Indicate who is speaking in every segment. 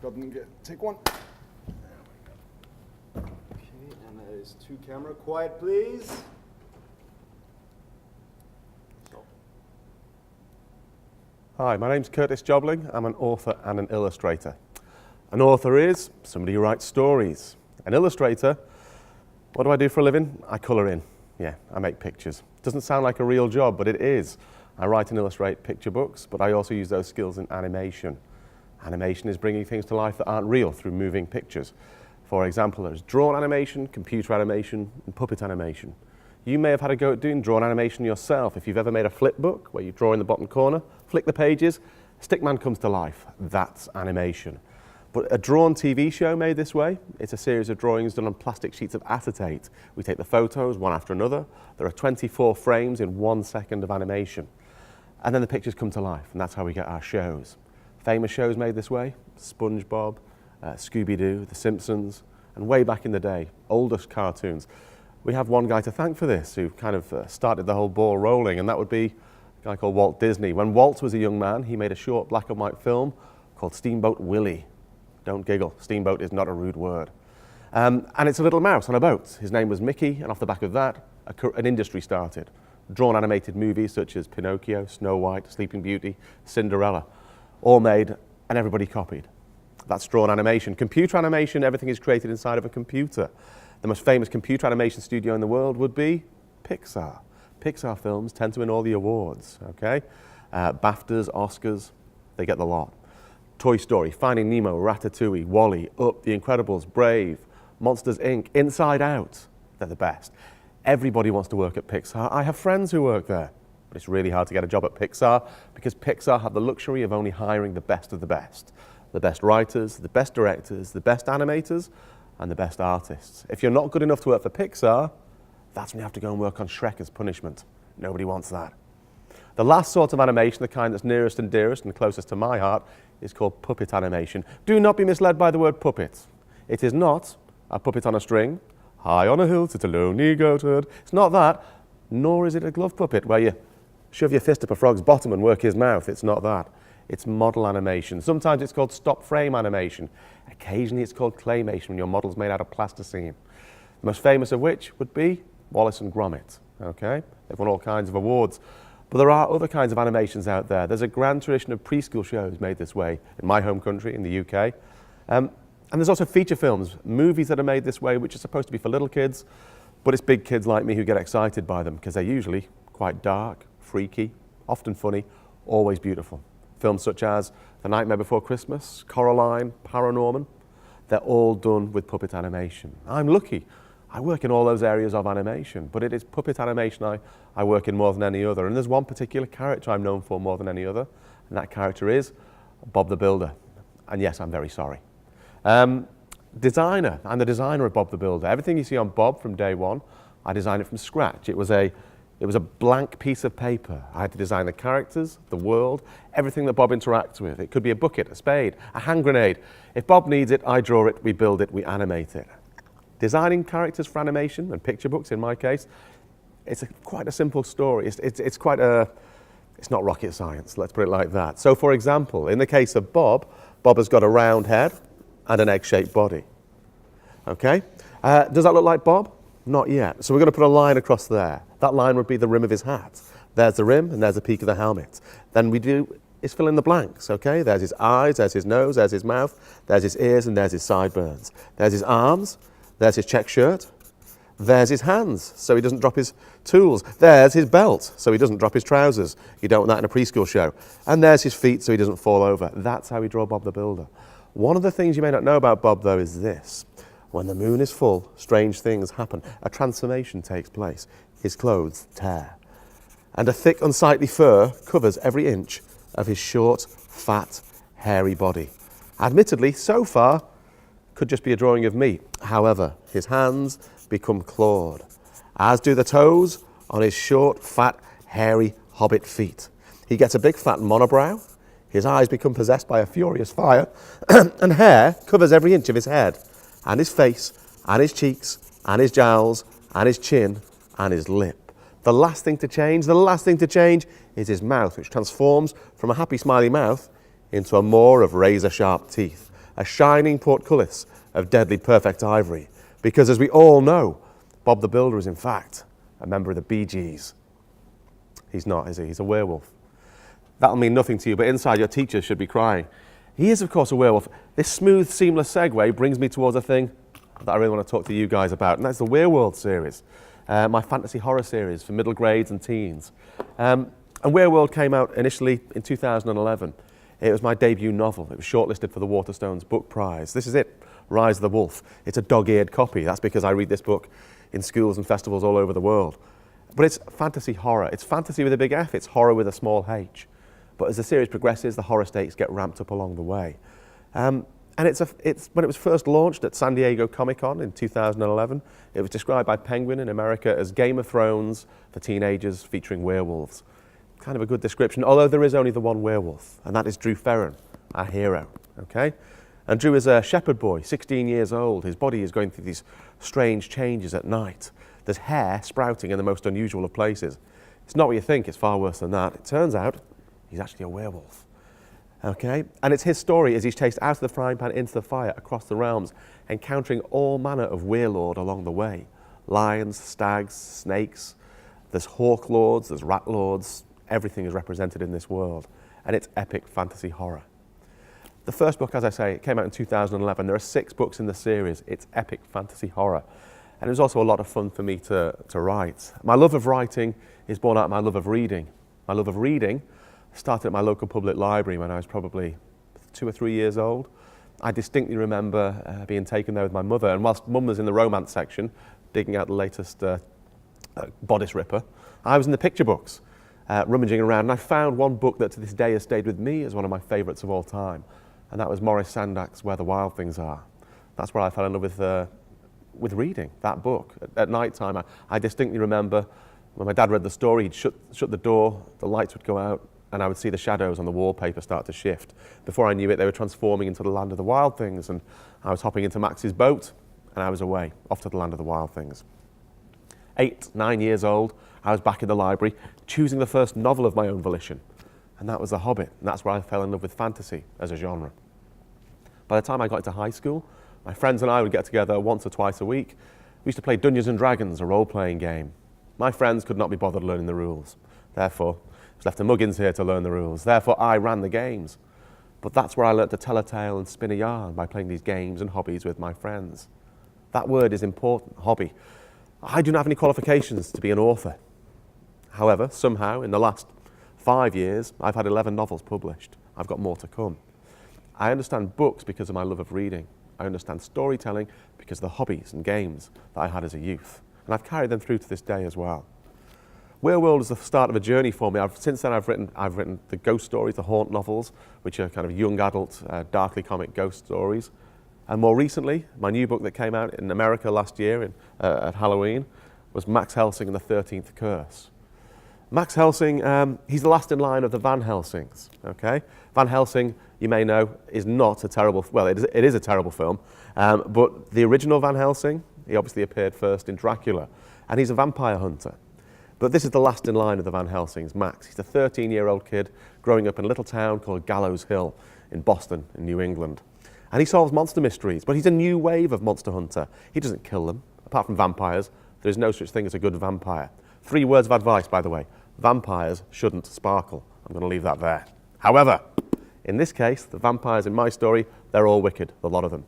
Speaker 1: Just got them. Take one. Okay, and that is 2 camera. Quiet, please.
Speaker 2: Hi, my name's Curtis Jobling. I'm an author and an illustrator. An author is somebody who writes stories. An illustrator, what do I do for a living? I colour in. Yeah, I make pictures. Doesn't sound like a real job, but it is. I write and illustrate picture books, but I also use those skills in animation. Animation is bringing things to life that aren't real through moving pictures. For example, there's drawn animation, computer animation, and puppet animation. You may have had a go at doing drawn animation yourself. If you've ever made a flip book where you draw in the bottom corner, flick the pages, a stickman comes to life. That's animation. But a drawn TV show made this way, it's a series of drawings done on plastic sheets of acetate. We take the photos one after another. There are 24 frames in 1 second of animation. And then the pictures come to life, and that's how we get our shows. Famous shows made this way, SpongeBob, Scooby-Doo, The Simpsons, and way back in the day, oldest cartoons. We have one guy to thank for this who kind of started the whole ball rolling, and that would be a guy called Walt Disney. When Walt was a young man, he made a short black and white film called Steamboat Willie. Don't giggle, steamboat is not a rude word. And it's a little mouse on a boat. His name was Mickey, and off the back of that, an industry started. Drawn animated movies such as Pinocchio, Snow White, Sleeping Beauty, Cinderella, all made and everybody copied. That's drawn animation. Computer animation, everything is created inside of a computer. The most famous computer animation studio in the world would be Pixar. Pixar films tend to win all the awards, okay? BAFTAs, Oscars, they get the lot. Toy Story, Finding Nemo, Ratatouille, WALL-E, Up, The Incredibles, Brave, Monsters, Inc., Inside Out, they're the best. Everybody wants to work at Pixar. I have friends who work there, but it's really hard to get a job at Pixar because Pixar have the luxury of only hiring the best of the best. The best writers, the best directors, the best animators, and the best artists. If you're not good enough to work for Pixar, that's when you have to go and work on Shrek as punishment. Nobody wants that. The last sort of animation, the kind that's nearest and dearest and closest to my heart, is called puppet animation. Do not be misled by the word puppet. It is not a puppet on a string, high on a hill, sit a lonely goatherd. It's not that, nor is it a glove puppet where you shove your fist up a frog's bottom and work his mouth. It's not that. It's model animation. Sometimes it's called stop frame animation. Occasionally it's called claymation when your model's made out of plasticine. The most famous of which would be Wallace and Gromit, okay? They've won all kinds of awards. But there are other kinds of animations out there. There's a grand tradition of preschool shows made this way in my home country, in the UK. And there's also feature films, movies that are made this way, which are supposed to be for little kids, but it's big kids like me who get excited by them because they're usually quite dark, freaky, often funny, always beautiful. Films such as The Nightmare Before Christmas, Coraline, Paranorman, they're all done with puppet animation. I'm lucky. I work in all those areas of animation, but it is puppet animation I work in more than any other. And there's one particular character I'm known for more than any other, and that character is Bob the Builder. And yes, I'm very sorry. Designer, I'm the designer of Bob the Builder. Everything you see on Bob from day one, I designed it from scratch. It was a blank piece of paper. I had to design the characters, the world, everything that Bob interacts with. It could be a bucket, a spade, a hand grenade. If Bob needs it, I draw it, we build it, we animate it. Designing characters for animation and picture books, in my case, it's quite a simple story. It's not rocket science, let's put it like that. So for example, in the case of Bob, Bob has got a round head and an egg-shaped body. Okay? Does that look like Bob? Not yet. So we're going to put a line across there. That line would be the rim of his hat. There's the rim and there's the peak of the helmet. Then we do is fill in the blanks, okay? There's his eyes, there's his nose, there's his mouth, there's his ears, and there's his sideburns. There's his arms, there's his check shirt, there's his hands, so he doesn't drop his tools. There's his belt, so he doesn't drop his trousers. You don't want that in a preschool show. And there's his feet, so he doesn't fall over. That's how we draw Bob the Builder. One of the things you may not know about Bob, though, is this. When the moon is full, strange things happen. A transformation takes place. His clothes tear. And a thick, unsightly fur covers every inch of his short, fat, hairy body. Admittedly, so far, could just be a drawing of me. However, his hands become clawed, as do the toes on his short, fat, hairy hobbit feet. He gets a big, fat monobrow. His eyes become possessed by a furious fire, and hair covers every inch of his head, and his face, and his cheeks, and his jowls, and his chin, and his lip. The last thing to change is his mouth, which transforms from a happy, smiley mouth into a maw of razor-sharp teeth. a shining portcullis of deadly perfect ivory. Because as we all know, Bob the Builder is in fact a member of the Bee Gees. He's not, is he? He's a werewolf. That'll mean nothing to you, but inside your teachers should be crying. He is, of course, a werewolf. This smooth, seamless segue brings me towards a thing that I really want to talk to you guys about, and that's the Werewolf series, my fantasy horror series for middle grades and teens. And Werewolf came out initially in 2011. It was my debut novel. It was shortlisted for the Waterstones Book Prize. This is it, Rise of the Wolf. It's a dog-eared copy. That's because I read this book in schools and festivals all over the world. But it's fantasy horror. It's fantasy with a big F. It's horror with a small h. But as the series progresses, the horror stakes get ramped up along the way. And it's when it was first launched at San Diego Comic-Con in 2011, it was described by Penguin in America as Game of Thrones for teenagers featuring werewolves. Kind of a good description, although there is only the one werewolf, and that is Drew Ferron, our hero, okay? And Drew is a shepherd boy, 16 years old. His body is going through these strange changes at night. There's hair sprouting in the most unusual of places. It's not what you think, it's far worse than that. It turns out he's actually a werewolf. Okay? And it's his story as he's chased out of the frying pan into the fire across the realms, encountering all manner of werelord along the way. Lions, stags, snakes, there's hawk lords, there's rat lords, everything is represented in this world. And it's epic fantasy horror. The first book, as I say, it came out in 2011. There are 6 books in the series. It's epic fantasy horror. And it was also a lot of fun for me to write. My love of writing is born out of my love of reading. My love of reading started at my local public library when I was probably 2 or 3 years old. I distinctly remember being taken there with my mother, and whilst Mum was in the romance section, digging out the latest bodice ripper, I was in the picture books, rummaging around, and I found one book that to this day has stayed with me as one of my favourites of all time, and that was Maurice Sendak's Where the Wild Things Are. That's where I fell in love with reading, that book. At night time, I distinctly remember when my dad read the story, he'd shut the door, the lights would go out, and I would see the shadows on the wallpaper start to shift. Before I knew it, they were transforming into the land of the wild things, and I was hopping into Max's boat, and I was away, off to the land of the wild things. 8, 9 years old, I was back in the library, choosing the first novel of my own volition, and that was The Hobbit, and that's where I fell in love with fantasy as a genre. By the time I got into high school, my friends and I would get together once or twice a week. We used to play Dungeons and Dragons, a role-playing game. My friends could not be bothered learning the rules. Therefore, I was left to Muggins here to learn the rules. Therefore, I ran the games. But that's where I learnt to tell a tale and spin a yarn, by playing these games and hobbies with my friends. That word is important, hobby. I do not have any qualifications to be an author. However, somehow, in the last 5 years, I've had 11 novels published. I've got more to come. I understand books because of my love of reading. I understand storytelling because of the hobbies and games that I had as a youth. And I've carried them through to this day as well. Werewolf is the start of a journey for me. Since then, I've written the ghost stories, the haunt novels, which are kind of young adult, darkly comic ghost stories. And more recently, my new book that came out in America last year at Halloween was Max Helsing and the 13th Curse. Max Helsing, he's the last in line of the Van Helsings, okay? Van Helsing, you may know, is not a terrible, well, it is a terrible film, but the original Van Helsing, he obviously appeared first in Dracula, and he's a vampire hunter. But this is the last in line of the Van Helsings, Max. He's a 13-year-old kid growing up in a little town called Gallows Hill in Boston, in New England. And he solves monster mysteries, but he's a new wave of monster hunter. He doesn't kill them. Apart from vampires, there is no such thing as a good vampire. 3 words of advice, by the way. Vampires shouldn't sparkle. I'm going to leave that there. However, in this case, the vampires in my story, they're all wicked, the lot of them.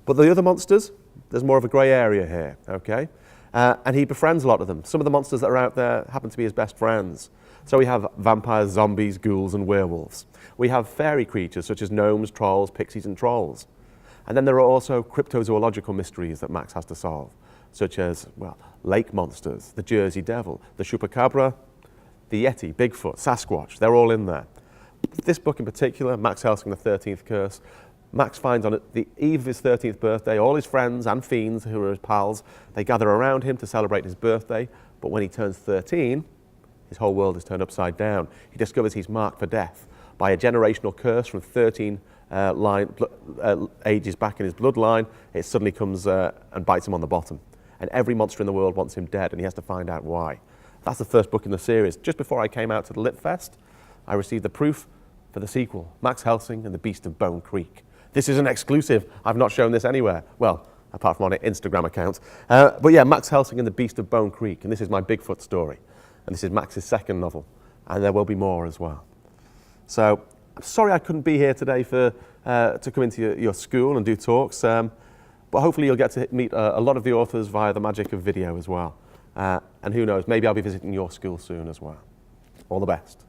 Speaker 2: But the other monsters, there's more of a grey area here, okay? And he befriends a lot of them. Some of the monsters that are out there happen to be his best friends. So we have vampires, zombies, ghouls, and werewolves. We have fairy creatures such as gnomes, trolls, pixies, and trolls. And then there are also cryptozoological mysteries that Max has to solve, such as, well, lake monsters, the Jersey Devil, the Chupacabra, the Yeti, Bigfoot, Sasquatch, they're all in there. This book in particular, Max Helsing, the 13th Curse, Max finds on the eve of his 13th birthday, all his friends and fiends who are his pals, they gather around him to celebrate his birthday, but when he turns 13, his whole world is turned upside down. He discovers he's marked for death by a generational curse from 13 ages back in his bloodline. It suddenly comes and bites him on the bottom. And every monster in the world wants him dead, and he has to find out why. That's the first book in the series. Just before I came out to the Lit Fest, I received the proof for the sequel, Max Helsing and the Beast of Bone Creek. This is an exclusive. I've not shown this anywhere. Well, apart from on an Instagram account. But yeah, Max Helsing and the Beast of Bone Creek, and this is my Bigfoot story. And this is Max's second novel, and there will be more as well. So I'm sorry I couldn't be here today to come into your school and do talks, but hopefully you'll get to meet a lot of the authors via the magic of video as well. And who knows, maybe I'll be visiting your school soon as well. All the best.